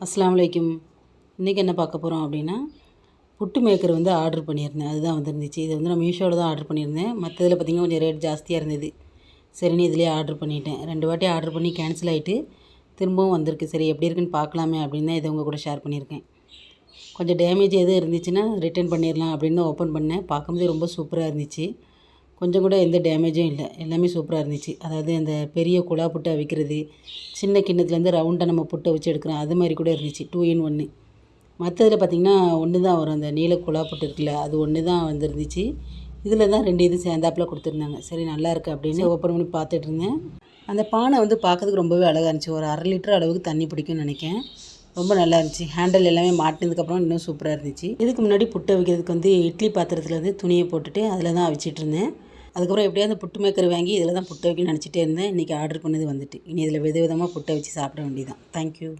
அஸ்ஸலாமு அலைக்கும். இன்றைக்கி என்ன பார்க்க போகிறோம் அப்படின்னா, புட்டு மேக்கர் வந்து ஆர்டர் பண்ணியிருந்தேன். அதுதான் வந்துருந்துச்சு. இது வந்து நான் மீஷோவில் தான் ஆர்டர் பண்ணியிருந்தேன். மற்றதில் பார்த்திங்கன்னா கொஞ்சம் ரேட் ஜாஸ்தியாக இருந்தது. சரின்னு இதிலே ஆர்டர் பண்ணிட்டேன். 2 வாட்டி ஆர்டர் பண்ணி கேன்சல் ஆகிட்டு திரும்பவும் வந்திருக்கு. சரி எப்படி இருக்குன்னு பார்க்கலாமே அப்படின்னு தான் இதை உங்கள் கூட ஷேர் பண்ணியிருக்கேன். கொஞ்சம் டேமேஜ் எதுவும் இருந்துச்சுன்னா ரிட்டர்ன் பண்ணிடலாம் அப்படின்னு தான் ஓப்பன் பண்ணேன். பார்க்கும்போது ரொம்ப சூப்பராக இருந்துச்சு. கொஞ்சம் கூட எந்த டேமேஜும் இல்லை. எல்லாமே சூப்பராக இருந்துச்சு. அதாவது அந்த பெரிய குழா புட்டை அவிக்கிறது, சின்ன கிண்ணத்துலேருந்து ரவுண்டாக நம்ம புட்டை வச்சு எடுக்கிறோம், அது மாதிரி கூட இருந்துச்சு. 2 in 1. மற்றதில் பார்த்திங்கன்னா ஒன்று தான் வரும். அந்த நீல குழா புட்டு இருக்குல்ல, அது ஒன்று தான் வந்துருந்துச்சு. இதில் தான் 2 இது சேர்ந்தாப்பில் கொடுத்துருந்தாங்க. சரி நல்லாயிருக்கு அப்படின்னு ஓப்பன் பண்ணி பார்த்துட்டு இருந்தேன். அந்த பானை வந்து பார்க்கறதுக்கு ரொம்பவே அழகாக இருந்துச்சு. ஒரு 1/2 லிட்டர் அளவுக்கு தண்ணி பிடிக்கும்னு நினைக்கிறேன். ரொம்ப நல்லா இருந்துச்சு. ஹேண்டில் எல்லாமே மாட்டினதுக்கப்புறம் இன்னும் சூப்பராக இருந்துச்சு. இதுக்கு முன்னாடி புட்டை வைக்கிறதுக்கு வந்து இட்லி பாத்திரத்தில் வந்து துணியை போட்டுட்டு அதில் தான் அவிச்சிட்டு இருந்தேன். அதுக்கப்புறம் எப்படியாவது புட்டு மேக்கர் வாங்கி இதில் தான் புட்டை வைக்கணும்னு நினச்சிட்டே இருந்தேன். இன்றைக்கி ஆர்டர் பண்ணது வந்துட்டு. இனி இதில் விதவிதமாக புட்டை வச்சு சாப்பிட வேண்டியதான். தேங்க்யூ.